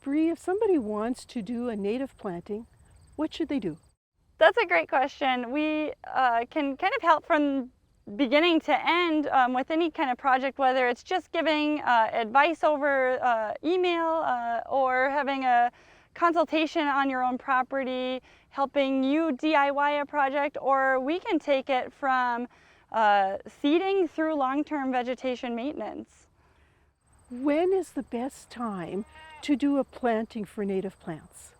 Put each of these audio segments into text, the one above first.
Bree, if somebody wants to do a native planting, what should they do? That's a great question. We can kind of help from beginning to end with any kind of project, whether it's just giving advice over email or having a consultation on your own property, helping you DIY a project, or we can take it from seeding through long-term vegetation maintenance. When is the best time to do a planting for native plants?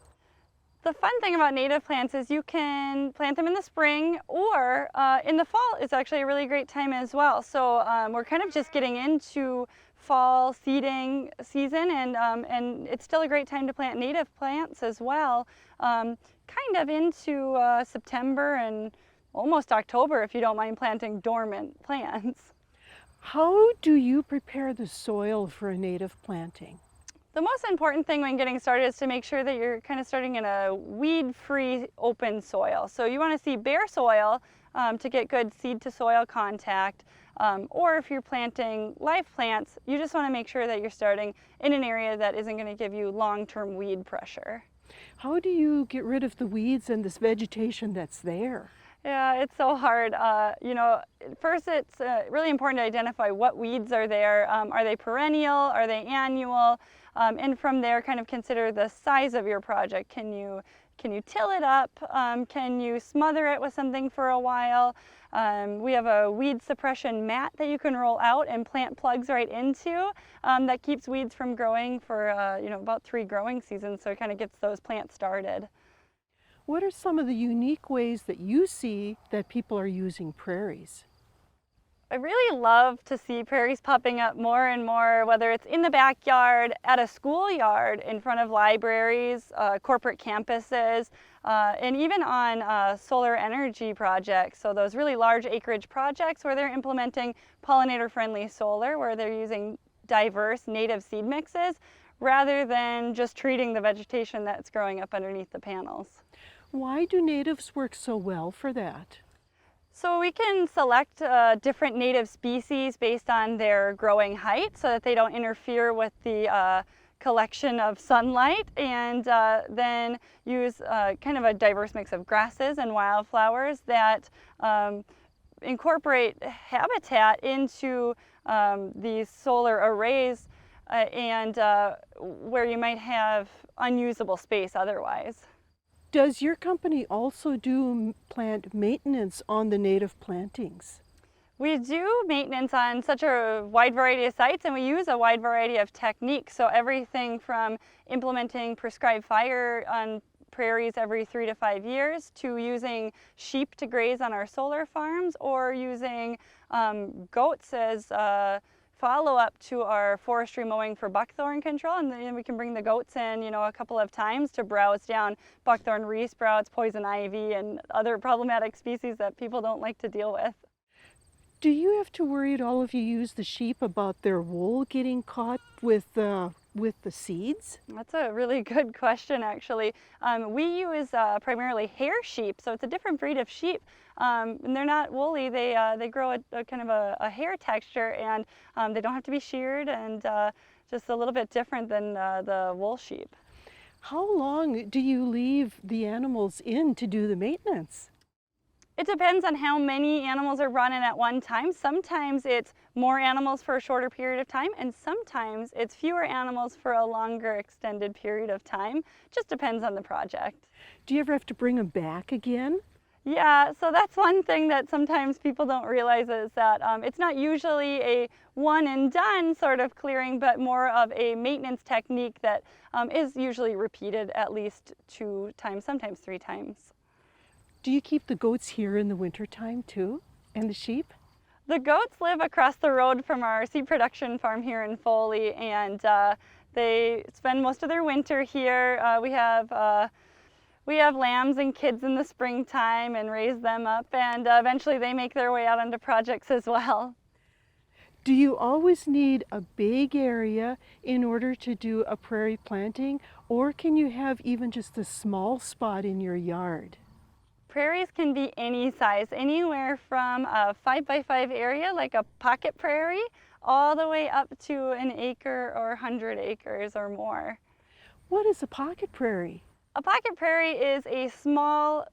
The fun thing about native plants is you can plant them in the spring, or in the fall is actually a really great time as well. So we're kind of just getting into fall seeding season, and it's still a great time to plant native plants as well, kind of into September and almost October if you don't mind planting dormant plants. How do you prepare the soil for a native planting? The most important thing when getting started is to make sure that you're kind of starting in a weed-free open soil. So you want to see bare soil to get good seed to soil contact, or if you're planting live plants, you just want to make sure that you're starting in an area that isn't going to give you long-term weed pressure. How do you get rid of the weeds and this vegetation that's there? Yeah, it's so hard. First it's really important to identify what weeds are there. Are they perennial? Are they annual? And from there, kind of consider the size of your project. Can you till it up? Can you smother it with something for a while? We have a weed suppression mat that you can roll out and plant plugs right into that keeps weeds from growing for about 3 growing seasons, so it kind of gets those plants started. What are some of the unique ways that you see that people are using prairies? I really love to see prairies popping up more and more, whether it's in the backyard, at a schoolyard, in front of libraries, corporate campuses, and even on solar energy projects. So those really large acreage projects where they're implementing pollinator-friendly solar, where they're using diverse native seed mixes, rather than just treating the vegetation that's growing up underneath the panels. Why do natives work so well for that? So we can select different native species based on their growing height so that they don't interfere with the collection of sunlight, and then use kind of a diverse mix of grasses and wildflowers that incorporate habitat into these solar arrays and where you might have unusable space otherwise. Does your company also do plant maintenance on the native plantings? We do maintenance on such a wide variety of sites, and we use a wide variety of techniques. So everything from implementing prescribed fire on prairies every 3 to 5 years, to using sheep to graze on our solar farms, or using goats as follow-up to our forestry mowing for buckthorn control, and then we can bring the goats in, a couple of times to browse down buckthorn resprouts, poison ivy, and other problematic species that people don't like to deal with. Do you have to worry at all if you use the sheep about their wool getting caught with the seeds? That's a really good question, actually. We use primarily hair sheep, so it's a different breed of sheep. And they're not woolly. They grow a kind of a hair texture, and they don't have to be sheared, and just a little bit different than the wool sheep. How long do you leave the animals in to do the maintenance? It depends on how many animals are brought in at one time. Sometimes it's more animals for a shorter period of time, and sometimes it's fewer animals for a longer extended period of time. Just depends on the project. Do you ever have to bring them back again? Yeah, so that's one thing that sometimes people don't realize, is that it's not usually a one and done sort of clearing, but more of a maintenance technique that is usually repeated at least 2 times, sometimes 3 times. Do you keep the goats here in the wintertime too, and the sheep? The goats live across the road from our seed production farm here in Foley, and they spend most of their winter here. We have lambs and kids in the springtime and raise them up, and eventually they make their way out onto projects as well. Do you always need a big area in order to do a prairie planting, or can you have even just a small spot in your yard? Prairies can be any size, anywhere from a 5x5 area like a pocket prairie, all the way up to an acre or 100 acres or more. What is a pocket prairie? A pocket prairie is a small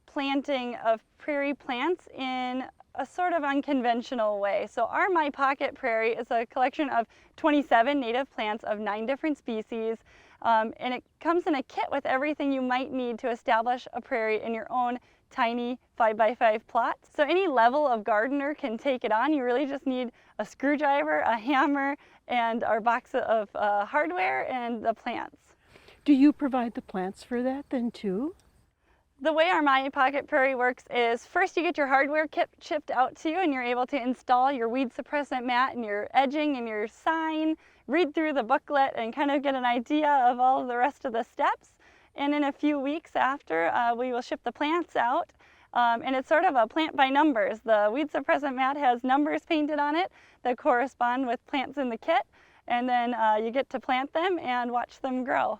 planting of prairie plants in a sort of unconventional way. So our My Pocket Prairie is a collection of 27 native plants of 9 different species, and it comes in a kit with everything you might need to establish a prairie in your own tiny 5x5 plot. So any level of gardener can take it on. You really just need a screwdriver, a hammer, and our box of hardware and the plants. Do you provide the plants for that then too? The way our My Pocket Prairie works is first you get your hardware kit shipped out to you and you're able to install your weed suppressant mat and your edging and your sign, read through the booklet and kind of get an idea of all of the rest of the steps. And in a few weeks after, we will ship the plants out. And it's sort of a plant by numbers. The weed suppressant mat has numbers painted on it that correspond with plants in the kit. And then you get to plant them and watch them grow.